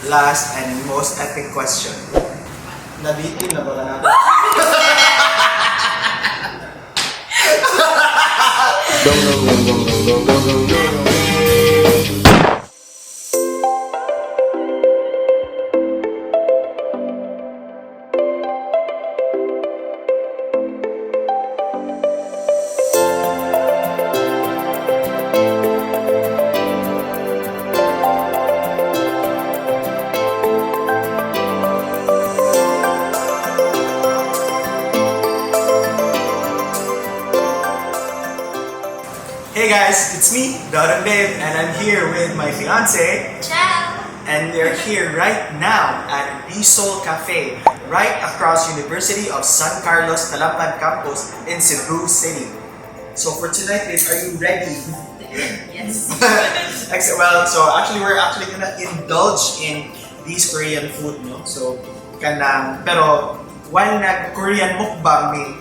last and most epic question. Nabitin na ba natin? Hey guys, it's me, Dodong, and I'm here with my fiancé. Ciao! And we're here right now at Bisol Cafe, right across University of San Carlos Talamban campus in Cebu City. So for tonight, babe, are you ready? Yes. Well, so actually we're gonna indulge in these Korean food, no? So pero while nag-Korean mukbang me,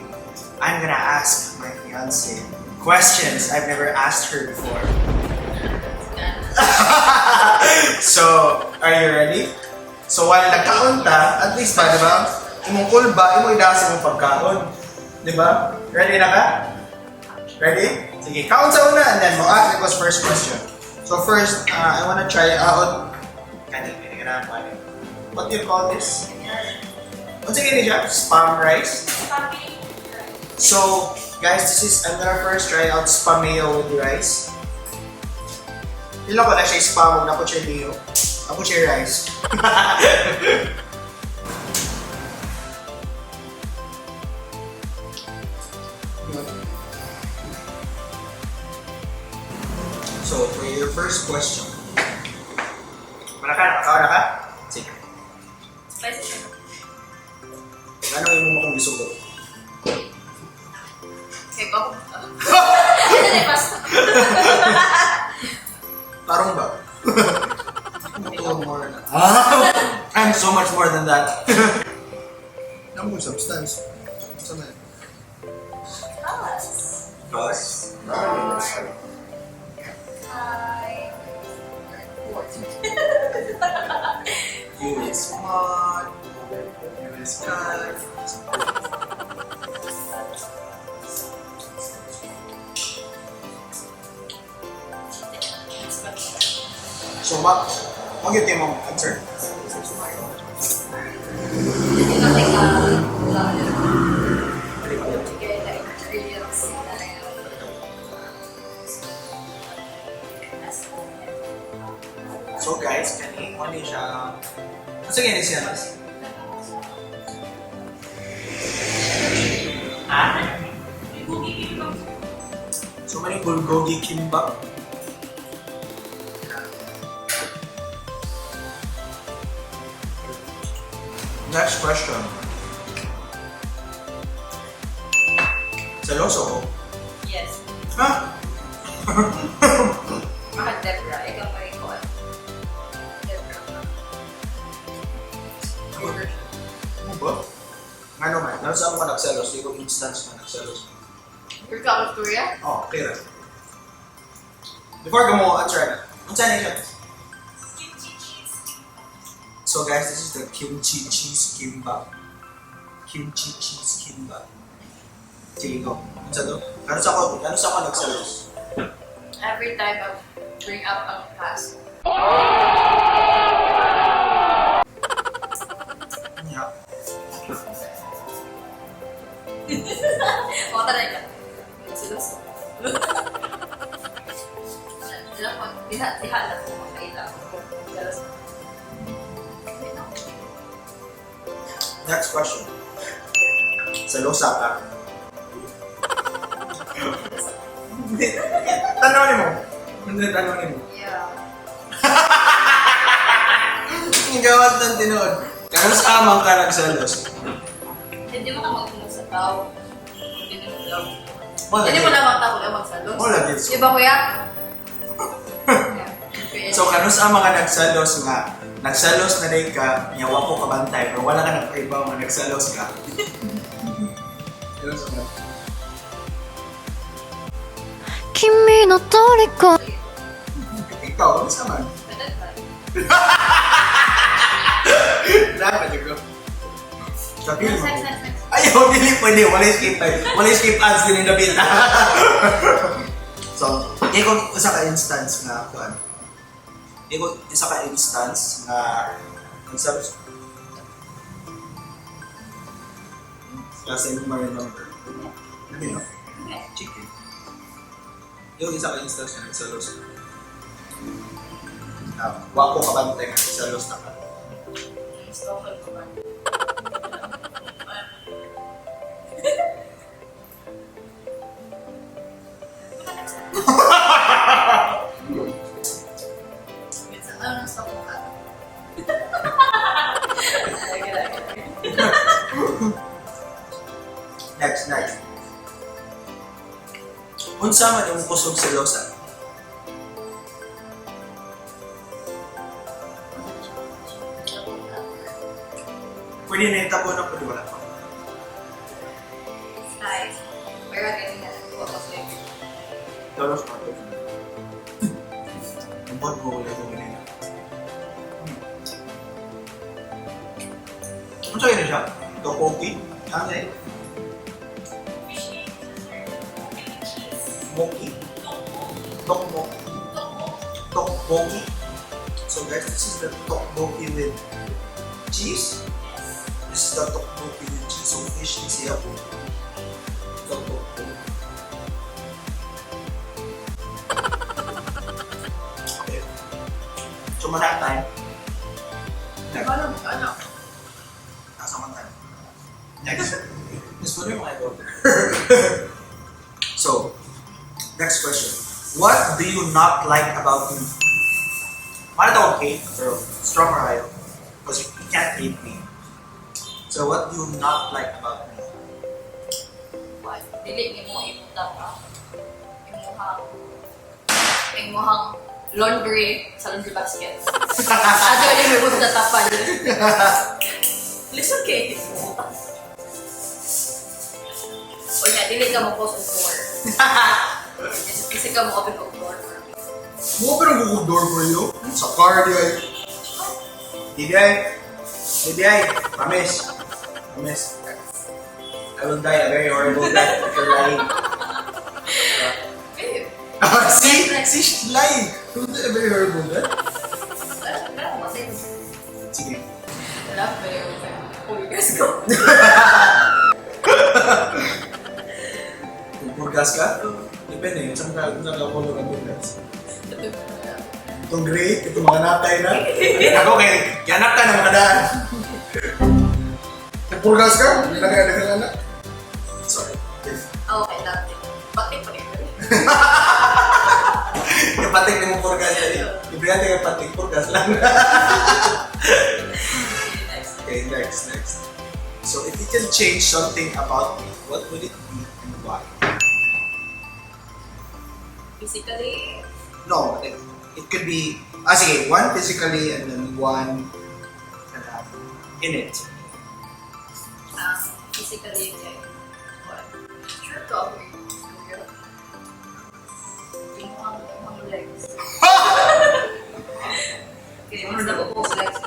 I'm gonna ask my fiancé questions I've never asked her before. So, are you ready? So, while nagkaon ta, at least ba, di ba? Imong kulba, imong idasin mong pagkaon. Di ba? Ready na ka? Ready? Sige, kaon sa una and then mo ask us first question. So first, I wanna try out what do you call this? What's it again? Spam rice? So, guys, I'm gonna first try out spam mayo with rice. Ilan ko na siya spam, na po siya mayo. Ako siya rice. So, for your first question. Nakakaon na ka? Sige. Spicy. Ano yung mo kong isugot? Okay, go. Ano na pasta? Tarong ba? More na. I'm so much more than that. Ano substance? Sama. Bus. You is smart. You is kind. So, what yung mong answer? So guys, kani mo ni siya. Sige ni siya. So many bulgogi kimbap. Next question. Seloso ko? Yes. Ha? Mahal Debra, ikaw pa rin ko. Debra. Ano ba? Ano man? Ano saan ka nagselos? Di ko instance na nagselos. You're out of Korea? Oh, clear. Before ko mo answer na. Ano saan siya? So guys, this is the kimchi cheese kimbap. Kimchi cheese kimbap. Sige ko. Ano sa to? Ano sa ako nagselos? Every time I bring up ang past. Yeah. O, taray ka. Silos ko. Diha lang ko makaila ko. Silos ko. Next question. Selosa ka. Tanongin mo. Hindi, tanongin mo. Yeah. Ang gawad ng tinood. Kano sa amang ka nagselos? Hindi mo ka magpunod sa tao. Hindi mo lang. Wala Hindi mo din. lang magtako lang magsalos. Wala din. Di ba kuya? So, kano sa mga nagsalos nga, nagsalos na rin ka, nyawa ko kabantay, pero wala ka nagpaibaw nga nagsalos ka. Ano sa mga? 君の虜 Ikaw, ano sa man? Kapil mo. Next. Ayaw, dili pwede. Wala skip time. Wala skip ads din yung David. So, hindi ko isa ka instance na kuan. Hindi ko isa ka instance na nagsabi ko. Kasi hindi mo remember. Hindi no? Chicken. Yung isa ka instance na nagsalos. Wako ka bantay nga nagsalos na ka. Stalker ko ba? Ano nang stalker ka? Next. Unsa man yung kusog selosa? Pwede na itabo na pwede wala pa. Hi. Pero ganyan na. Huwag ko flavor. Dalos pa ito. Ang bot ko wala ko ganyan. Ano sa'yo na siya? Topoki? Ano eh? Moki? Tokmoki? Tokboki? So guys, this is the tokboki with cheese. This is the tokboki with cheese. So fish is here. Tokboki. Okay. So muna time. Next. Ano? Nasa man time. Next. This one yung mga ito. So, next question. What do you not like about me? Mana daw okay, pero stronger ayaw. Because you can't hate me. So, what do you not like about me? What? Dili ni mo ipunta ka. Imuhang laundry sa laundry basket. Ato yung may buta tapal. Listen kay mo. O niya, dili ka mo post on door. Kasi ka mo open on door. Mo pero Google door for you? Sa car di ay. Diday, promise. I will die a very horrible death if you're lying. Babe. See, she's lying. I will die a very horrible death. Wala mo kasi. Sige. Wala, pero pulgas ko. Kung purgas ka, depende. Saan ka nakakulo ng purgas? Itong gray, itong mga natay na. Ako kay, yanap ka na makadaan. Purgas ka? Hindi na kaya nagkakala. Sorry. Okay, dati. Bakit pa rin? Yung patik ni mo purgas na rin. Ibrigante yung patik, purgas lang. Okay, next. So, if you can change something about me, what would it be and why? Physically, No, it could be, sige, one physically and then one in it. physically, what? Sure to ako yung legs. Kasi mas nabubuo sa legs.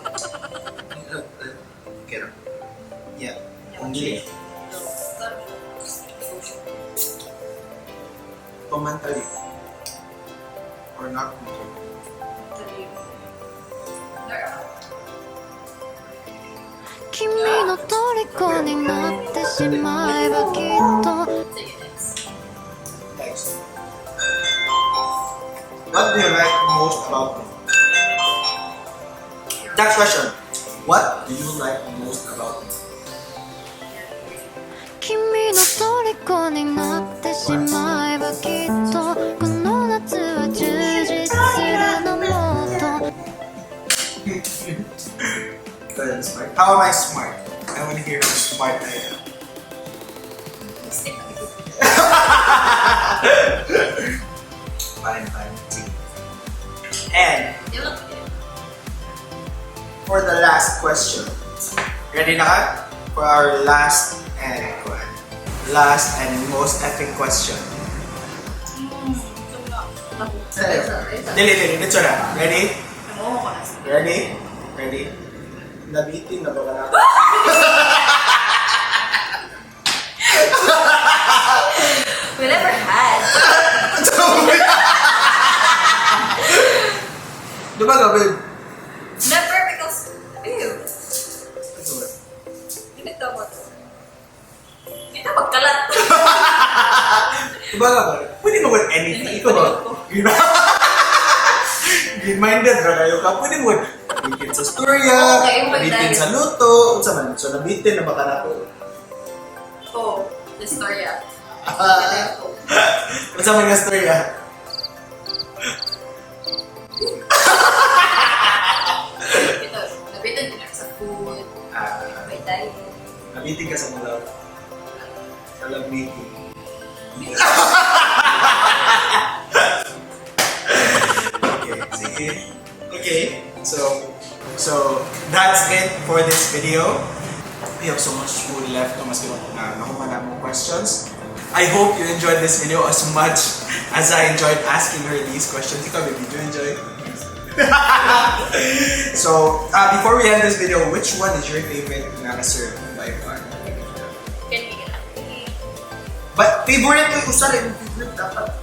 Okay. Yeah. Only mentally or not mentally. 君の虜になってしまえばきっと Sige, next. Next. What do you like most about me? Next question. What do you like most about me? 君の虜になってしまえばきっとこの夏は充実するのもっと Good, smart. How am I smart? I want to hear how smart I am. Stick na ito. Fine. And Di ba? for the last question, ready na ka? For our last and most epic question. Dili, dito na. Ready? Namuha ko na. Ready? Nabitin na ba ka natin? We never had. Diba ka, babe? Never because, ew. Hindi tama to. Hindi na magkalat. Diba ka ba? Pwede mo with anything. Ikaw ba? Green-minded ra kayo ka. Pwede mo nabitin sa storya, Okay, nabitin sa luto. Unsa man? So nabitin na baka na to. Oh, the storya. Unsa man nga storya? Ito, nabitin din ako sa food. May diet. Nabitin ka sa mulaw. Sa lambitin. Okay, sige. Okay, so that's it for this video. We have so much food left. Mas nakuha na more questions. I hope you enjoyed this video as much as I enjoyed asking her these questions. Ikaw, baby, did you enjoy? So, before we end this video, which one is your favorite na serve by far? Can we get But favorite ko usa rin favorite dapat.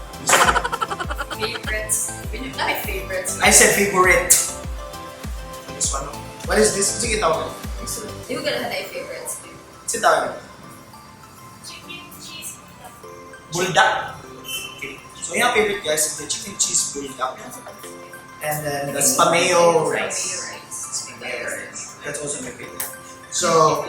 favorites? Not my favorites. I said favorite. This one. What is this? Sige tawag. Hindi ko gano'n na yung favorites. Sige tawag. Chicken cheese. Buldak. Okay. So yung favorite guys is the chicken cheese buldak. And then the spamayo rice. Spamayo rice. That's also my favorite. So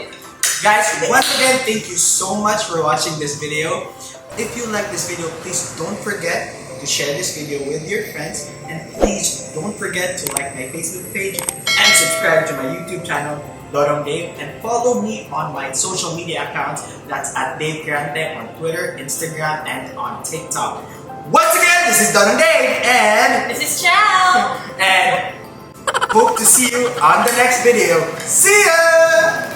guys, once again, thank you so much for watching this video. If you like this video, please don't forget to share this video with your friends, and please don't forget to like my Facebook page and subscribe to my YouTube channel, Dodong Dave, and follow me on my social media accounts. That's at Dave Grante on Twitter, Instagram, and on TikTok. Once again, this is Dodong Dave, and This is Chow! hope to see you on the next video. See ya!